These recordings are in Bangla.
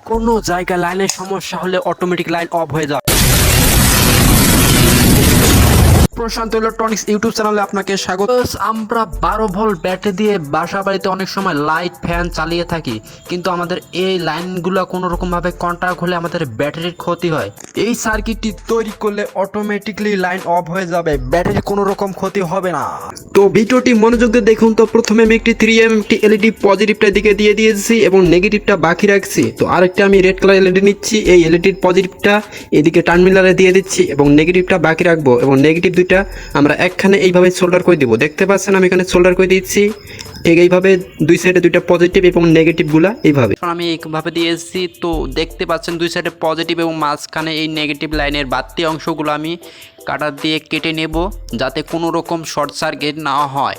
কোনো জায়গায় লাইনের সমস্যা হলে অটোমেটিক লাইন অফ হয়ে যায়। প্রশান্ত ইলেকট্রনিক্স ইউটিউব চ্যানেলে আপনাকে স্বাগত। আমরা 12 ভোল্ট ব্যাটারি দিয়ে বাসা বাড়িতে অনেক সময় লাইট ফ্যান চালিয়ে থাকি, কিন্তু আমাদের এই লাইনগুলো কোনো রকম ভাবে কন্ট্যাক্ট হলে আমাদের ব্যাটারির ক্ষতি হয়। এই সার্কিটটি তৈরি করলে অটোমেটিকলি লাইন অফ হয়ে যাবে, ব্যাটারির কোনো রকম ক্ষতি হবে না। তো ভিডিওটি মনোযোগ দিয়ে দেখুন। তো প্রথমে আমি একটি 3M একটি এলইডি পজিটিভটা দিকে দিয়ে দিয়েছি এবং নেগেটিভটা বাকি রাখছি। তো আরেকটা আমি রেড কালার এলইডি নিচ্ছি, এই এলইডির পজিটিভটা এদিকে টার্মিনালে দিয়ে দিচ্ছি এবং নেগেটিভটা বাকি রাখবো এবং নেগেটিভ দুইটা আমরা একখানে এইভাবে সোল্ডার করে দিব। দেখতে পাচ্ছেন আমি এখানে সোল্ডার করে দিচ্ছি এইভাবে, দুই সাইডে দুইটা পজিটিভ এবং নেগেটিভগুলা এইভাবে আমি এইভাবে দিয়েছি। তো দেখতে পাচ্ছেন দুই সাইডে পজিটিভ এবং মাঝখানে এই নেগেটিভ লাইনের বাড়তি অংশগুলো আমি কাটার দিয়ে কেটে নেব, যাতে কোনো রকম শর্ট সার্কিট না হয়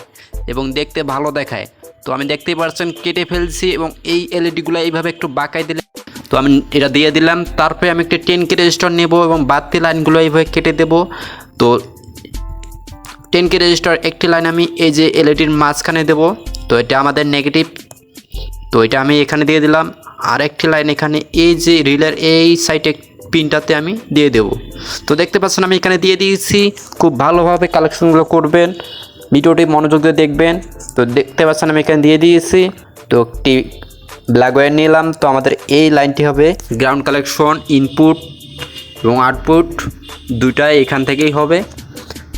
এবং দেখতে ভালো দেখায়। তো আমি দেখতে পাচ্ছেন কেটে ফেলছি এবং এই এলইডিগুলো এইভাবে একটু বাঁকাই দিলে, তো আমি এটা দিয়ে দিলাম। তারপরে আমি একটা 10K রেজিস্টার নেব এবং বাড়তি লাইনগুলো এইভাবে কেটে দেব। তো 10K রেজিস্টার একটি লাইন আমি এই যে এলইডির মাঝখানে দেব। তো এটা আমাদের নেগেটিভ, তো এটা আমি এখানে দিয়ে দিলাম। আর একটি লাইন এখানে এই যে রিলের এই সাইডে পিনটাতে আমি দিয়ে দেব। তো দেখতে পাচ্ছেন আমি এখানে দিয়ে দিয়েছি। খুব ভালোভাবে কালেকশনগুলো করবেন, ভিডিওটি মনোযোগ দিয়ে দেখবেন। তো দেখতে পাচ্ছেন আমি এখানে দিয়ে দিয়েছি। তো একটি ব্ল্যাক ওয়্যার নিলাম। তো আমাদের এই লাইনটি হবে গ্রাউন্ড কালেকশন, ইনপুট এবং আউটপুট দুটাই এখান থেকেই হবে।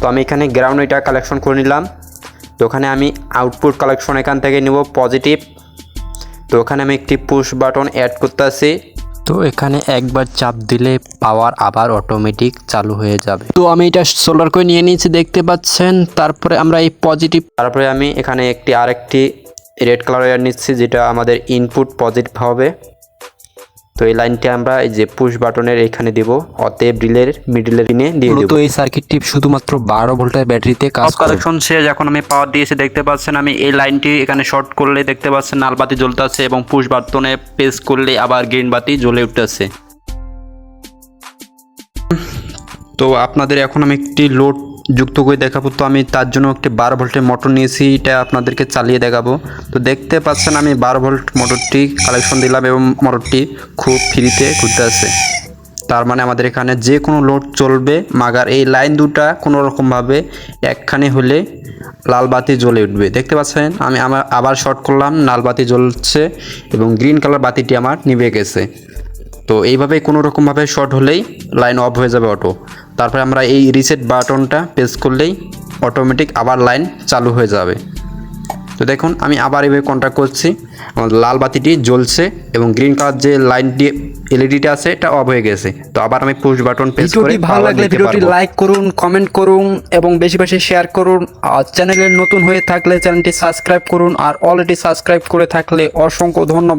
তো আমি এখানে গ্রাউন্ড এটা কালেকশন করে নিলাম। তো ওখানে আমি আউটপুট কালেকশন এখান থেকে নেব পজিটিভ। তো ওখানে আমি একটি পুশ বাটন অ্যাড করতে আসি। তো এখানে একবার চাপ দিলে পাওয়ার আবার অটোমেটিক চালু হয়ে যাবে। তো আমি এটা সোল্ডার করে নিয়ে নিয়েছি, দেখতে পাচ্ছেন। তারপরে আমরা এই পজিটিভ, তারপরে আমি এখানে আরেকটি রেড কালার ওয়্যার নিচ্ছি, যেটা আমাদের ইনপুট পজিটিভ হবে। তো এই লাইনটি আমরা এই যে পুশ বাটনের এখানে দেব, অতএব রিলের মিডলের পিনে দিয়ে দেব। তো এই সার্কিটটি শুধুমাত্র 12 ভোল্টের ব্যাটারিতে কাজ করে। কালেকশন শেষ, এখন আমি পাওয়ার দিয়েছি। দেখতে পাচ্ছেন আমি এই লাইনটি এখানে শর্ট করলে দেখতে পাচ্ছেন লাল বাতি জ্বলতেছে এবং পুশ বাটনে প্রেস করলে আবার গ্রিন বাতি জ্বলে উঠতেছে। তো আপনাদের এখন আমি একটি লোড যুক্ত করে দেখাবো। তো আমি তার জন্য একটি 12 ভোল্টের মোটর নিয়েছি, এটা আপনাদেরকে চালিয়ে দেখাবো। তো দেখতে পাচ্ছেন আমি 12 ভোল্ট মোটরটি কালেকশন দিলাম এবং মোটরটি খুব ফ্রিতে ঘুরতে আছে। তার মানে আমাদের এখানে যে কোনো লোড চলবে, মাগার এই লাইন দুটা কোনো রকমভাবে একখানে হলে লাল বাতি জ্বলে উঠবে। দেখতে পাচ্ছেন আমি আবার শর্ট করলাম, লাল বাতি জ্বলছে এবং গ্রিন কালার বাতিটি আমার নিভে গেছে। তো এইভাবে কোনো রকমভাবে শর্ট হলেই লাইন অফ হয়ে যাবে অটো। তারপরে আমরা এই রিসেট বাটনটা প্রেস করলেই অটোমেটিক আবার লাইন চালু হয়ে যাবে। তো দেখুন আমি আবার এইভাবে কন্ট্যাক্ট করছি, আমার লাল বাতিটি জ্বলছে এবং গ্রিন কালার যে লাইনটি এলইডিটা আছে এটা অফ হয়ে গেছে। তো আবার আমি পুশ বাটন প্রেস করে, ভালো লাগলে ভিডিওটি লাইক করুন, কমেন্ট করুন এবং বেশি বেশি শেয়ার করুন। আর চ্যানেলে নতুন হয়ে থাকলে চ্যানেলটি সাবস্ক্রাইব করুন, আর অলরেডি সাবস্ক্রাইব করে থাকলে অসংখ্য ধন্যবাদ।